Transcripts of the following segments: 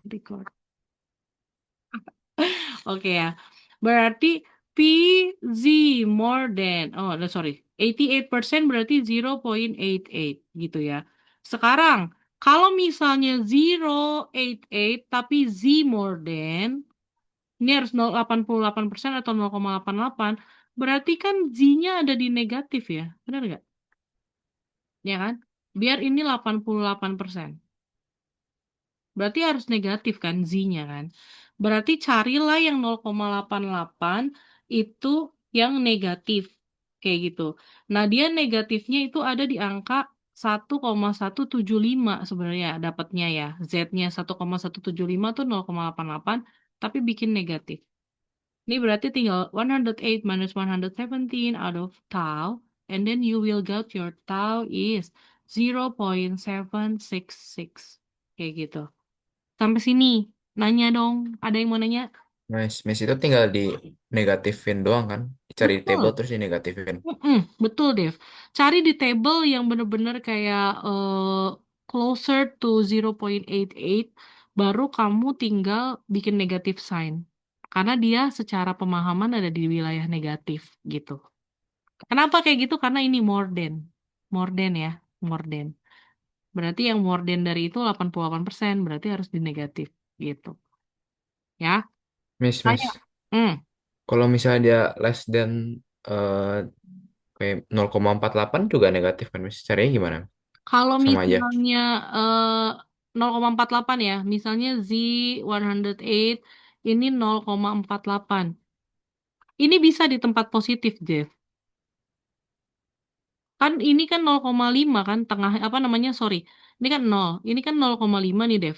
Record. Oke ya. Berarti PZ more than, oh sorry, 88% berarti 0.88 gitu ya. Sekarang, kalau misalnya 0.88 tapi Z more than, ini harus 0,88% atau 0,88, berarti kan Z-nya ada di negatif ya, benar nggak? Ya kan? Biar ini 88%. Berarti harus negatif kan Z-nya kan. Berarti carilah yang 0,88 itu yang negatif. Kayak gitu. Nah, dia negatifnya itu ada di angka 1,175 sebenarnya dapatnya ya. Z-nya 1,175 tuh 0,88 tapi bikin negatif. Ini berarti tinggal 108 minus 117 out of tau. And then you will get your tau is 0.766. Kayak gitu. Sampai sini. Nanya dong. Ada yang mau nanya? Mes itu tinggal di negatifin doang kan? Cari di table Betul. terus di negatifin. Betul, Dev. Cari di table yang benar-benar kayak closer to 0.88, baru kamu tinggal bikin negatif sign. Karena dia secara pemahaman ada di wilayah negatif gitu. Kenapa kayak gitu? Karena ini more than. More than ya. More than. Berarti yang more than dari itu 88%, berarti harus di negatif gitu. Ya. Tanya. Mes. Hmm. Kalau misalnya dia less than eh kayak 0,48 juga negatif kan, Mes? Caranya gimana? Kalau Sama aja. misalnya 0,48 ya, misalnya Z 108 ini 0,48. Ini bisa di tempat positif, Jeff. Kan ini kan 0,5 kan tengah apa namanya? Sorry. Ini kan 0. Ini kan 0,5 nih, Dev.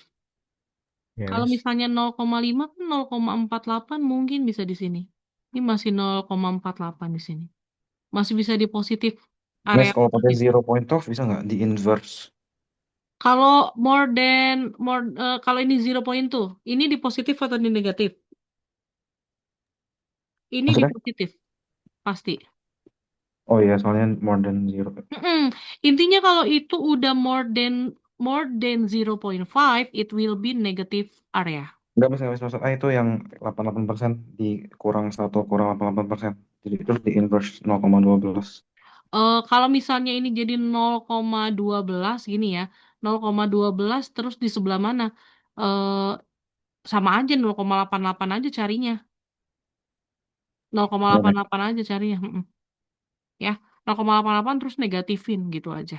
Ya, Kalau Mes. misalnya 0,5 kan 0,48 mungkin bisa di sini. Ini masih 0,48 di sini. Masih bisa di positif Mas, area kalau pakai positif. zero point off bisa nggak di inverse? Kalau kalau ini 0.2, ini di positif atau di negatif? Ini di Maksudnya? positif, pasti. Oh iya, soalnya more than zero. Mm-mm. Intinya kalau itu udah more than 0.5, it will be negative area. Nggak, mas, maksud A itu yang 88% dikurang 1 kurang 88%. Jadi itu di inverse 0,12. Kalau misalnya ini jadi 0,12 gini ya, 0,12 terus di sebelah mana? Eh Sama aja 0,88 aja carinya. Ya, Mas. 0,88 aja carinya. Ya, 0,88 terus negatifin gitu aja.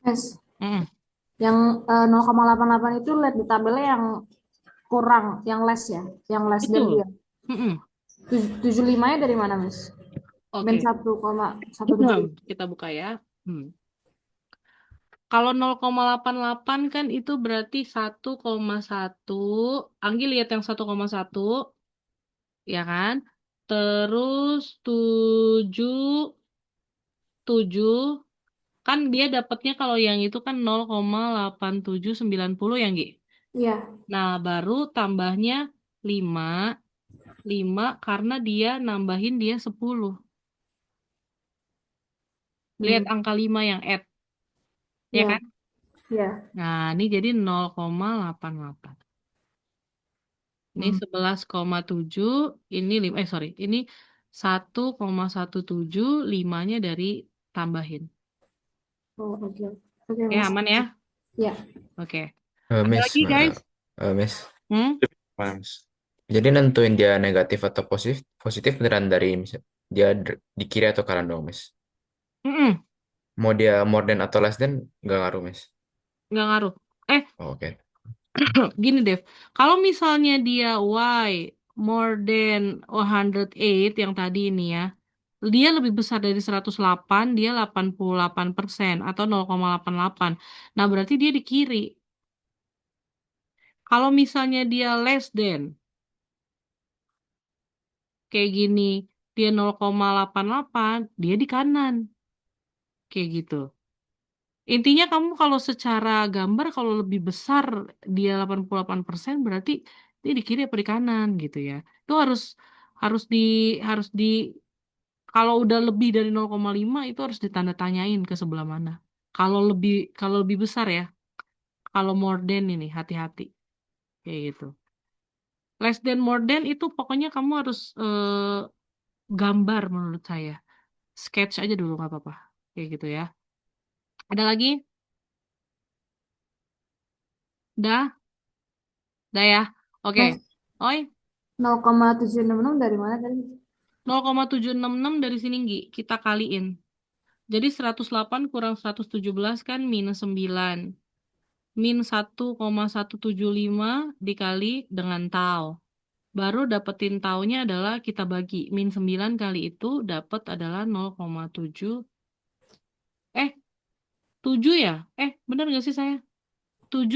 Yes. Mm. Yang 0,88 itu lihat di tabelnya yang kurang, yang less ya, yang less than dia. Betul. Mm-mm. 75 nya dari mana, Mas? Min Oke. 1,175. Kita buka ya. Hmm. Kalau 0,88 kan itu berarti 1,1. Anggi lihat yang 1,1, ya kan? Terus 7, kan dia dapatnya kalau yang itu kan 0,8790 ya, Gi? Iya. Nah, baru tambahnya 5, 5 karena dia nambahin dia 10. Lihat Hmm. angka 5 yang add, ya Iya. kan? Iya. Nah, ini jadi 0,88. Ini Hmm. 11,7, ini 5, sorry, ini 1,17, 5-nya dari tambahin. Oh, oke. Oke, Oke, Mas. aman ya? Iya. Oke. Ada Mes, lagi, guys? Mes. Hmm? Mana, Mas? Jadi nentuin dia negatif atau positif, positif beneran dari dia di kiri atau kanan dong, Mes. Mm-mm. Mau dia more than atau less than nggak ngaruh, Mes. Nggak ngaruh. Oh, oke. Gini, Dev. Kalau misalnya dia Y more than 108 yang tadi ini ya, dia lebih besar dari 108, dia 88% atau 0,88. Nah, berarti dia di kiri. Kalau misalnya dia less than, kayak gini, dia 0,88, dia di kanan. Kayak gitu. Intinya kamu kalau secara gambar, kalau lebih besar dia 88%, berarti dia di kiri apa di kanan gitu ya. Itu harus harus di harus di kalau udah lebih dari 0,5 itu harus ditanda tanyain ke sebelah mana. Kalau lebih besar ya, kalau more than ini hati-hati. Kayak gitu. Less than more than itu pokoknya kamu harus gambar menurut saya. Sketch aja dulu nggak apa-apa. Kayak gitu ya. Ada lagi? Dah? Dah ya? Oke. Mas, Oi, 0,766 dari mana tadi? 0,766 dari sini Nggi. Kita kaliin. Jadi 108 kurang 117 kan minus 9. Min 1,175 dikali dengan tau. Baru dapetin taunya adalah kita bagi. Min 9 kali itu dapat adalah 0,7. 7 ya? Bener gak sih saya? 7,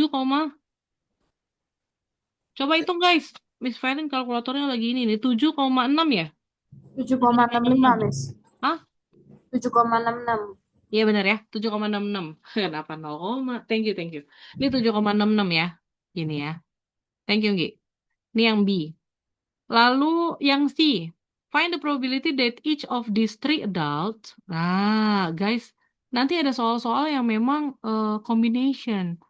coba hitung guys. Miss Fairin kalkulatornya lagi ini nih. 7,6 ya? 7,65, 7,66. Miss. Hah? 7,66. Iya bener ya. 7,66. Kenapa 0, thank you, thank you. Ini 7,66 ya. Gini ya. Thank you, Gi. Ini yang B. Lalu yang C. Find the probability that each of these three adults. Nah, guys. Nanti ada soal-soal yang memang combination.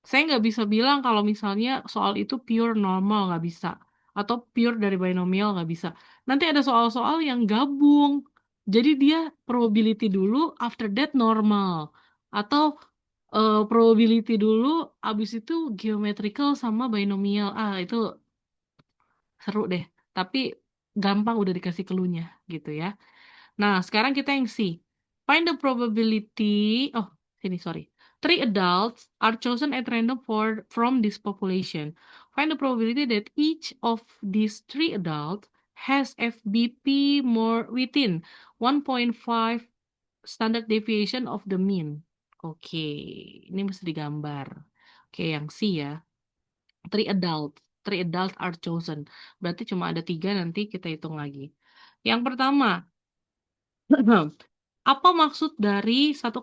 Saya nggak bisa bilang kalau misalnya soal itu pure normal, nggak bisa. Atau pure dari binomial, nggak bisa. Nanti ada soal-soal yang gabung. Jadi dia probability dulu, after that normal. Atau probability dulu, abis itu geometrical sama binomial. Itu seru deh. Tapi gampang udah dikasih clue-nya gitu ya. Nah, sekarang kita yang C. Find the probability. Oh, sini sorry. Three adults are chosen at random from this population. Find the probability that each of these three adults has FBP more within 1.5 standard deviation of the mean. Oke, ini mesti digambar. Oke, yang C ya. Three adults. Three adults are chosen. Berarti cuma ada 3, nanti kita hitung lagi. Yang pertama, apa maksud dari 1,5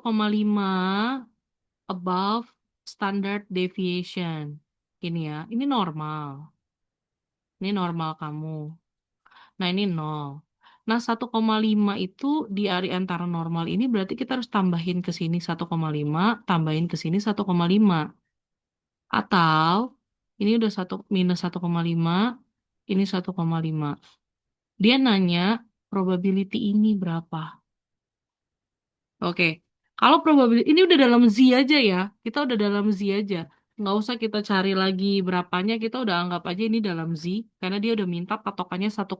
above standard deviation? Ini ya, ini normal. Ini normal kamu. Nah, ini 0. Nah, 1,5 itu di antara normal ini berarti kita harus tambahin ke sini 1,5, tambahin ke sini 1,5. Atau ini udah minus 1,5, ini 1,5. Dia nanya probability ini berapa? Oke, kalau probability ini udah dalam Z aja ya, kita udah dalam Z aja. Nggak usah kita cari lagi berapanya, kita udah anggap aja ini dalam Z, karena dia udah minta patokannya 1,5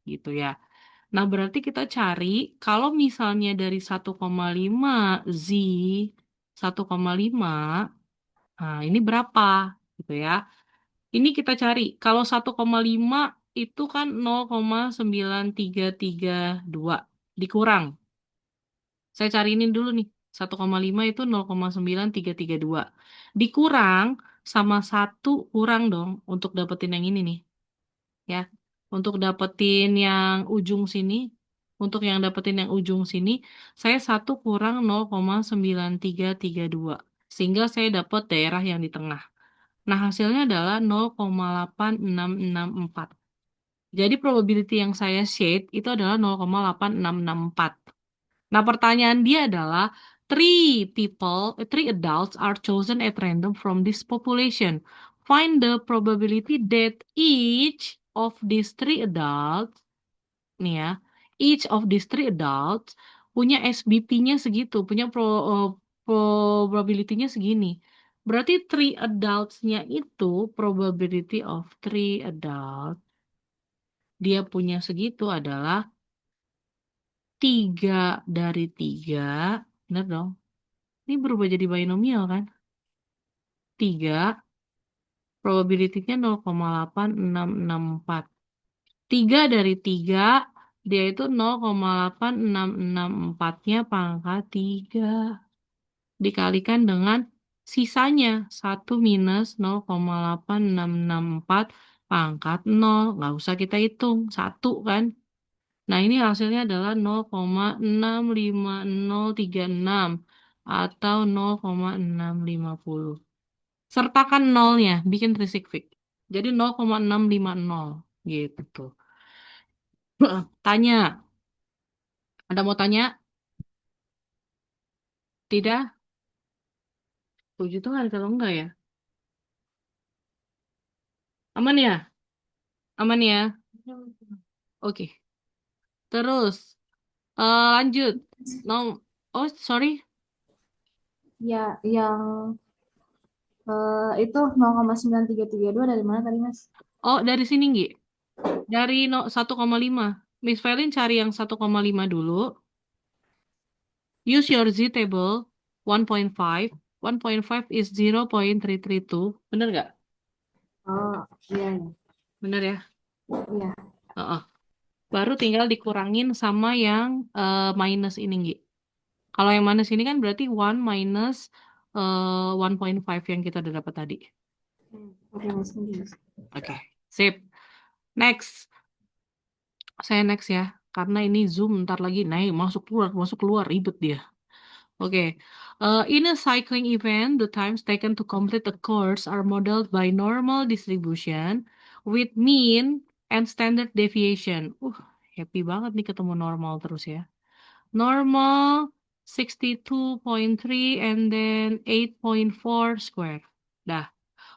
gitu ya. Nah, berarti kita cari, kalau misalnya dari 1,5 Z, 1,5, nah ini berapa gitu ya. Ini kita cari, kalau 1,5 itu kan 0,9332 dikurang. Saya cariinin dulu nih. 1,5 itu 0,9332. Dikurang sama 1 kurang dong untuk dapetin yang ini nih. Ya. Untuk dapetin yang ujung sini. Untuk yang dapetin yang ujung sini. Saya 1 kurang 0,9332. Sehingga saya dapat daerah yang di tengah. Nah hasilnya adalah 0,8664. Jadi probability yang saya shade itu adalah 0,8664. Nah, pertanyaan dia adalah three adults are chosen at random from this population. Find the probability that each of these three adults, nih ya, each of these three adults punya SBP-nya segitu, punya probability-nya segini. Berarti three adults-nya itu probability of three adults dia punya segitu adalah 3 dari 3, benar dong? Ini berubah jadi binomial kan? 3, probability-nya 0,8664. 3 dari 3, dia itu 0,8664-nya pangkat 3. Dikalikan dengan sisanya. 1 minus 0,8664 pangkat 0. Nggak usah kita hitung. 1 kan? Nah, ini hasilnya adalah 0,65036 atau 0,650. Sertakan nolnya, bikin trisikfik. Jadi 0,650 gitu. Tanya, ada mau tanya? Tidak? Puji Tuhan kalau enggak ya. Aman ya? Aman ya? Oke. Terus lanjut. No. Oh, sorry. Ya, yang itu 0,9332 dari mana tadi, Mas? Oh, dari sini, Nggi. Dari 1,5. Miss Felin cari yang 1,5 dulu. Use your Z table 1.5. 1.5 is 0.332. Bener nggak? Oh, iya, iya. Bener ya? Iya. Heeh. Baru tinggal dikurangin sama yang minus ini, Nggi. Kalau yang minus ini kan berarti 1 minus 1.5 yang kita udah dapat tadi. Oke, Mas. Oke, Mas. Oke, sip. Next. Saya next ya. Karena ini Zoom ntar lagi naik, masuk keluar, ribet dia. Oke. In a cycling event, the times taken to complete a course are modeled by normal distribution with mean and standard deviation. Happy banget nih ketemu normal terus ya. Normal 62.3 and then 8.4 square. Dah.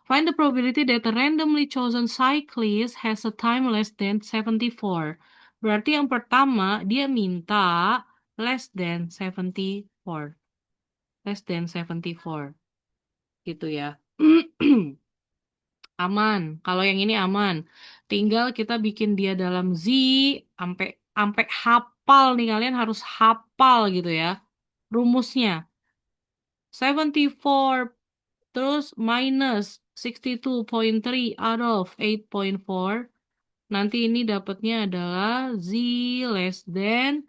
Find the probability that a randomly chosen cyclist has a time less than 74. Berarti yang pertama dia minta less than 74. Less than 74. Gitu ya. Aman. Kalau yang ini aman. Tinggal kita bikin dia dalam Z sampai sampai hafal nih, kalian harus hafal gitu ya. Rumusnya 74 terus minus 62.3 out of 8.4. Nanti ini dapatnya adalah Z less than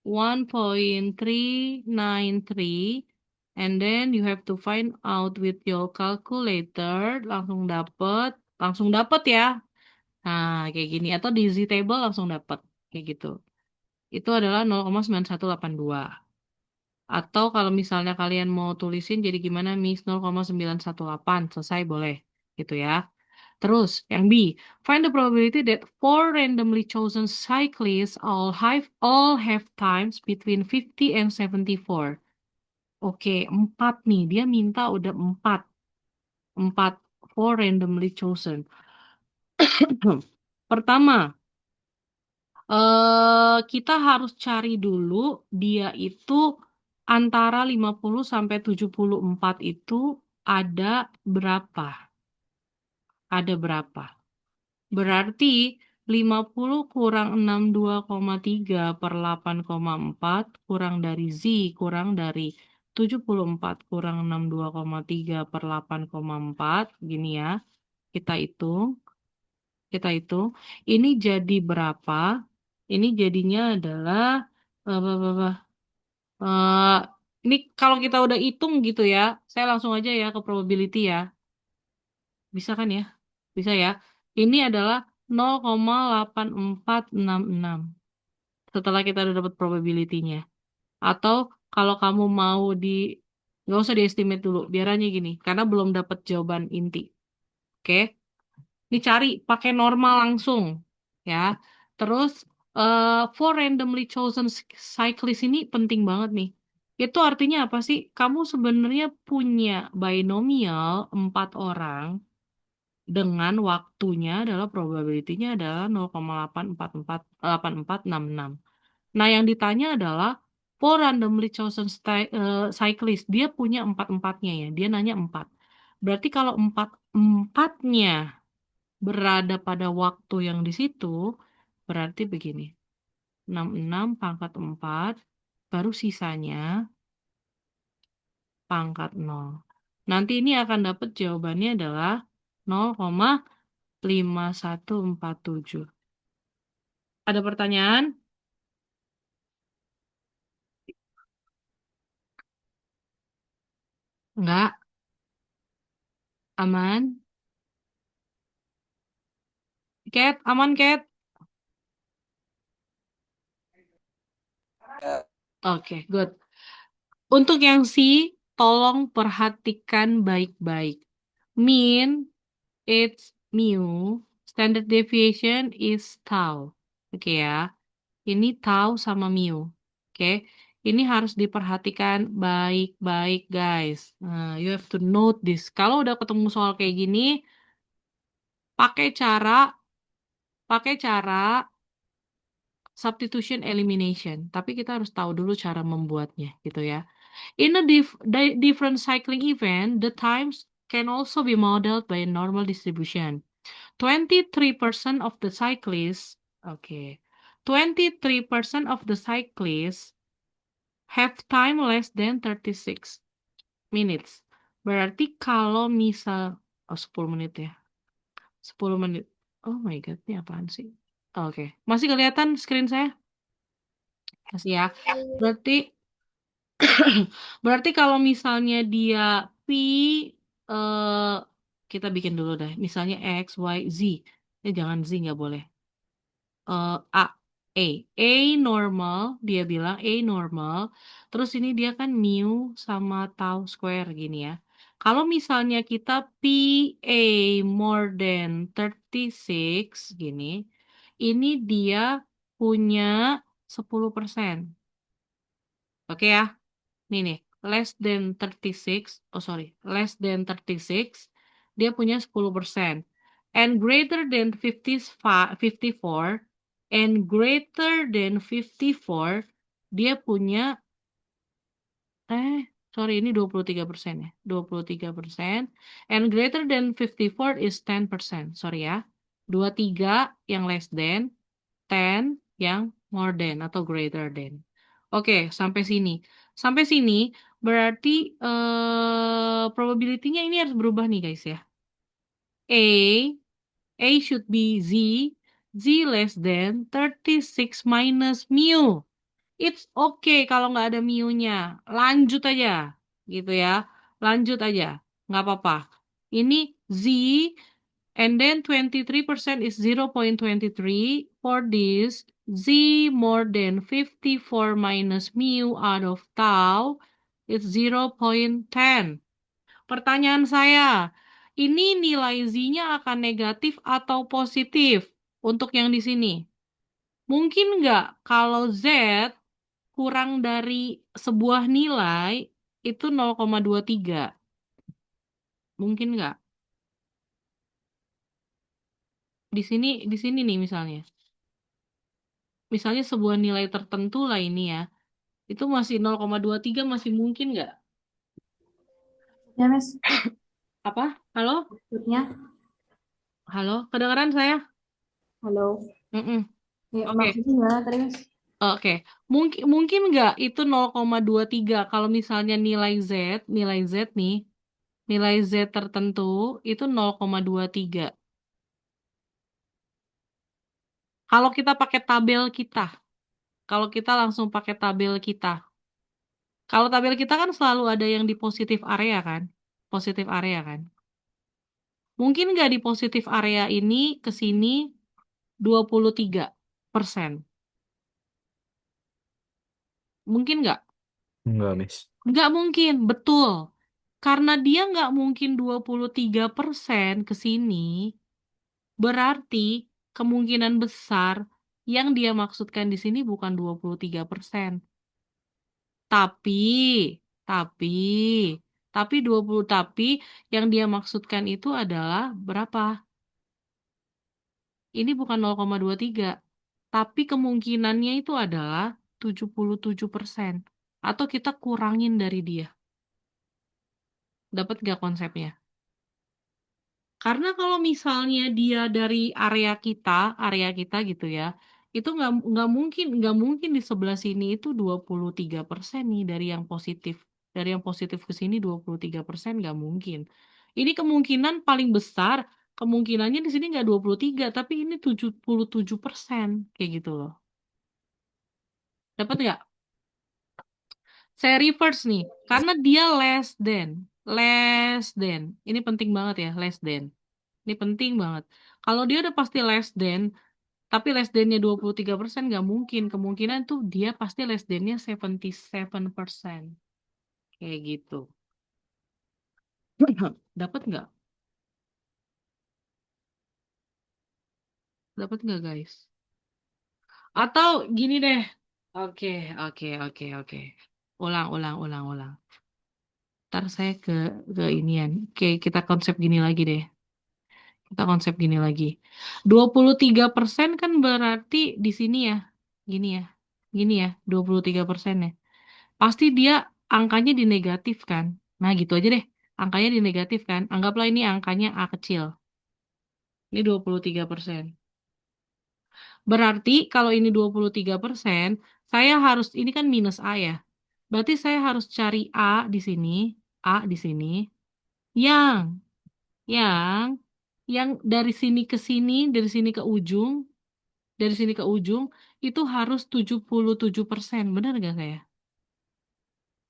1.393, and then you have to find out with your calculator. Langsung dapat ya. Nah, kayak gini, atau di Z table langsung dapat kayak gitu. Itu adalah 0,9182. Atau kalau misalnya kalian mau tulisin jadi gimana, Miss? 0,918 selesai, boleh gitu ya. Terus yang B, find the probability that four randomly chosen cyclists all have times between 50 and 74. Oke, 4 nih. Dia minta udah 4. 4 four randomly chosen. Pertama, kita harus cari dulu dia itu antara 50 sampai 74 itu ada berapa? Ada berapa? Berarti 50 kurang 62,3 per 8,4 kurang dari Z kurang dari 74 kurang 62,3 per 8,4. Gini ya, kita hitung. Kita hitung. Ini jadi berapa? Ini jadinya adalah eh, eh, ini kalau kita udah hitung gitu ya, saya langsung aja ya ke probability ya. Bisa kan ya? Bisa ya. Ini adalah 0,8466 setelah kita udah dapat probability-nya. Atau kalau kamu mau nggak usah di-estimate dulu, biar aja gini, karena belum dapat jawaban inti. Oke? Ini cari pakai normal langsung, ya. Terus, for randomly chosen cyclist ini penting banget nih. Itu artinya apa sih? Kamu sebenarnya punya binomial 4 orang, dengan waktunya adalah probability-nya adalah 0,8448466. Nah, yang ditanya adalah for randomly chosen cyclist, dia punya empat-empatnya ya, dia nanya 4. Berarti kalau empat-empatnya berada pada waktu yang di situ, berarti begini, 66 pangkat 4, baru sisanya pangkat 0. Nanti ini akan dapat jawabannya adalah 0,5147. Ada pertanyaan? Enggak? Aman? Cat, aman, Cat? Oke, good. Untuk yang C, tolong perhatikan baik-baik. Mean, it's mu. Standard deviation is tau. Oke ya. Ini tau sama mu. Oke. Ini harus diperhatikan baik-baik, guys. Nah, you have to note this. Kalau udah ketemu soal kayak gini, pakai cara substitution elimination. Tapi kita harus tahu dulu cara membuatnya gitu ya. In a different cycling event, the times can also be modeled by a normal distribution. 23% of the cyclists, okay, 23% of the cyclists have time less than 36 minutes. Berarti kalau misal, 10 menit ya, 10 menit. Oh my God, ini apaan sih? Oke, masih kelihatan screen saya? Masih ya. Berarti berarti kalau misalnya dia P, eh, kita bikin dulu deh. Misalnya X, Y, Z. Jangan Z, nggak boleh. A. A normal, dia bilang A normal. Terus ini dia kan mu sama tau square gini ya. Kalau misalnya kita PA more than 36 gini, ini dia punya 10%. Oke ya. Nih, less than 36, oh sorry, less than 36, dia punya 10%. And greater than 54, and greater than 54, dia punya, sorry, ini 23% ya, 23%. And greater than 54 is 10%, sorry ya. 23 yang less than, 10 yang more than atau greater than. Oke, sampai sini. Sampai sini berarti probability-nya ini harus berubah nih guys ya. A should be Z less than 36 minus mu. It's okay kalau nggak ada mu-nya. Lanjut aja, gitu ya. Lanjut aja, nggak apa-apa. Ini Z, and then 23% is 0.23. For this, Z more than 54 minus mu out of tau, it's 0.10. Pertanyaan saya, ini nilai Z-nya akan negatif atau positif untuk yang di sini? Mungkin nggak kalau Z kurang dari sebuah nilai itu 0,23? Mungkin nggak? Di sini nih misalnya. Misalnya sebuah nilai tertentu lah ini ya. Itu masih 0,23 masih mungkin nggak? Ya, Miss. Apa? Halo? Maksudnya, Halo? Kedengeran saya? halo. Mm-mm. Ya, Oke. maksudnya gimana tadi, Miss? Oke, mungkin nggak itu 0,23 kalau misalnya nilai Z nih, nilai Z tertentu itu 0,23. Kalau kita pakai tabel kita, kalau kita langsung pakai tabel kita. Kalau tabel kita kan selalu ada yang di positif area kan? Positif area kan? Mungkin nggak di positif area ini ke sini 23%. Mungkin nggak? Enggak, Miss. Nggak mungkin, betul. Karena dia nggak mungkin 23% ke sini, berarti kemungkinan besar yang dia maksudkan di sini bukan 23%. Tapi, tapi, tapi yang dia maksudkan itu adalah berapa? Ini bukan 0,23, tapi kemungkinannya itu adalah 77%. Atau kita kurangin dari dia. Dapat nggak konsepnya? Karena kalau misalnya dia dari area kita gitu ya, itu nggak mungkin di sebelah sini itu 23% nih dari yang positif ke sini 23% nggak mungkin. Ini kemungkinan paling besar, kemungkinannya di sini nggak 23 tapi ini 77% kayak gitu loh. Dapat nggak? Saya reverse nih, karena dia less than. Ini penting banget ya, less than. Ini penting banget. Kalau dia udah pasti less than, tapi less than-nya 23% nggak mungkin. Kemungkinan tuh dia pasti less than-nya 77%. Kayak gitu. Dapat nggak? Dapat nggak guys? Atau gini deh. Oke, oke. Ulang. Ntar saya ke inian. Oke, kita konsep gini lagi deh. Kita konsep gini lagi. 23% kan berarti di sini ya. Gini ya. Gini ya, 23% ya. Pasti dia angkanya di negatif kan. Nah gitu aja deh. Angkanya di negatif kan. Anggaplah ini angkanya A kecil. Ini 23%. Berarti kalau ini 23%, saya harus, ini kan minus A ya. Berarti saya harus cari A di sini, yang, yang dari sini ke sini, dari sini ke ujung, itu harus 77%. Benar nggak saya?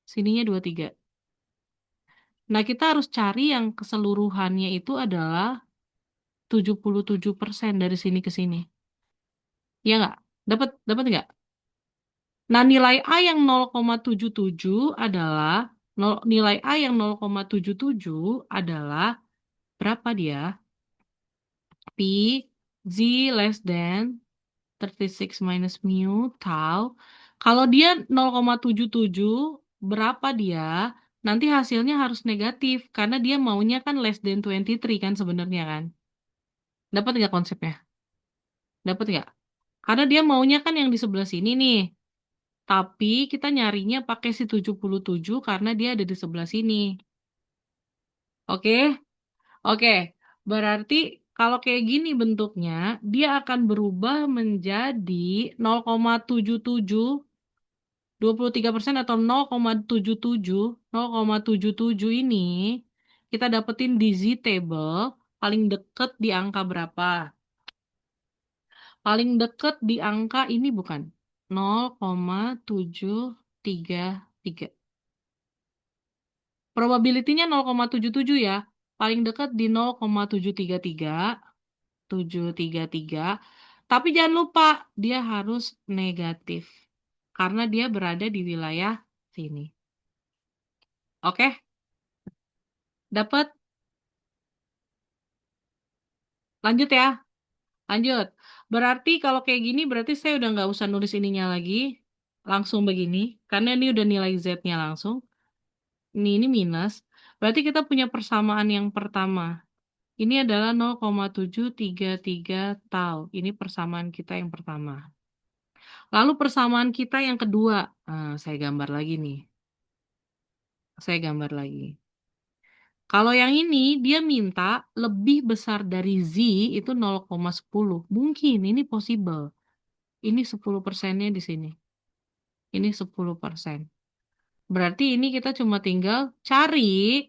Sininya 23. Nah, kita harus cari yang keseluruhannya itu adalah 77% dari sini ke sini. Ya nggak? Dapat nggak? Nah, nilai A yang 0,77 adalah nilai A yang 0,77 adalah berapa dia? P Z less than 36 minus mu tau. Kalau dia 0,77 berapa dia? Nanti hasilnya harus negatif karena dia maunya kan less than 23 kan sebenarnya kan. Dapat nggak konsepnya? Dapat nggak? Karena dia maunya kan yang di sebelah sini nih. Tapi kita nyarinya pakai si 77 karena dia ada di sebelah sini. Oke? Oke. Berarti kalau kayak gini bentuknya, dia akan berubah menjadi 0,77, 23% atau 0,77. 0,77 ini kita dapetin di Z table paling deket di angka berapa? Paling deket di angka ini bukan? 0,733. Probability-nya 0,77 ya. Paling dekat di 0,733. Tapi jangan lupa, dia harus negatif. Karena dia berada di wilayah sini. Oke? Dapat? Lanjut ya. Lanjut. Berarti kalau kayak gini, berarti saya udah nggak usah nulis ininya lagi. Langsung begini. Karena ini udah nilai Z-nya langsung. Ini minus. Berarti kita punya persamaan yang pertama. Ini adalah 0,733 tau. Ini persamaan kita yang pertama. Lalu persamaan kita yang kedua. Saya gambar lagi nih. Saya gambar lagi. Kalau yang ini, dia minta lebih besar dari Z itu 0,10. Mungkin, ini possible. Ini 10%-nya di sini. Ini 10%. Berarti ini kita cuma tinggal cari,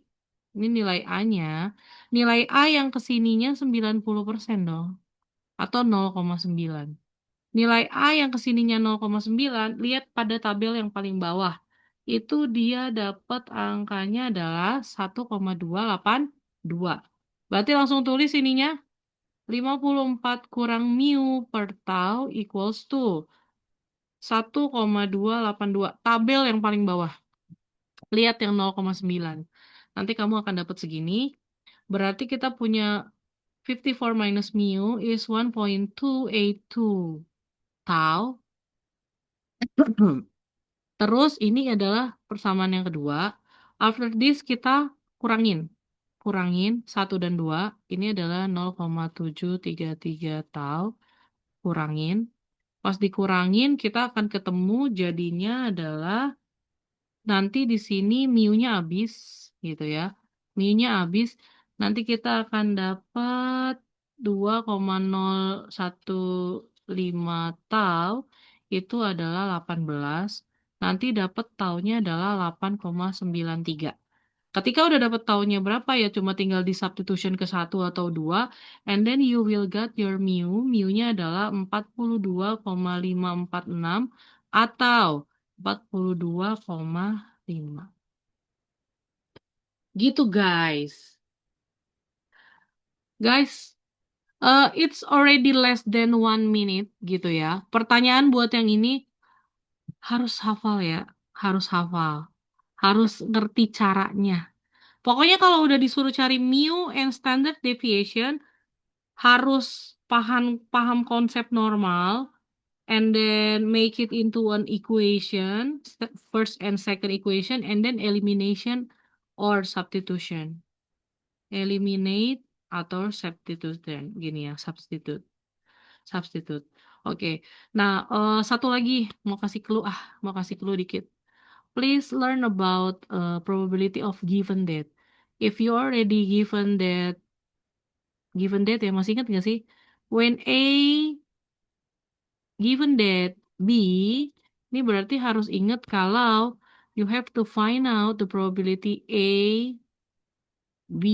ini nilai A-nya. Nilai A yang kesininya 90% dong. Atau 0,9. Nilai A yang kesininya 0,9, lihat pada tabel yang paling bawah. Itu dia dapat angkanya adalah 1,282. Berarti langsung tulis ininya. 54 kurang mu per tau equals to 1,282. Tabel yang paling bawah. Lihat yang 0,9. Nanti kamu akan dapat segini. Berarti kita punya 54 minus mu is 1.282 tau. Terus ini adalah persamaan yang kedua. After this kita kurangin. Kurangin 1 dan 2. Ini adalah 0,733 tau. Kurangin. Pas dikurangin kita akan ketemu jadinya adalah nanti di sini mu-nya habis gitu ya. Mu-nya habis. Nanti kita akan dapat 2,015 tau. Itu adalah 18. Nanti dapat taunya adalah 8,93. Ketika udah dapat taunya berapa ya cuma tinggal di substitution ke 1 atau 2 and then you will get your mu. Mu-nya adalah 42,546 atau 42,5. Gitu guys. Guys, it's already less than 1 minute gitu ya. Pertanyaan buat yang ini harus hafal ya. Harus hafal. Harus ngerti caranya. Pokoknya kalau udah disuruh cari mu and standard deviation, harus paham konsep normal, and then make it into an equation, first and second equation, and then elimination or substitution. Eliminate atau substitution. Gini ya, substitute. Substitute. Oke. Nah, satu lagi mau kasih clue dikit. Please learn about probability of given that. If you already given that ya, masih ingat nggak sih? When A given that B, ini berarti harus ingat kalau you have to find out the probability A, B,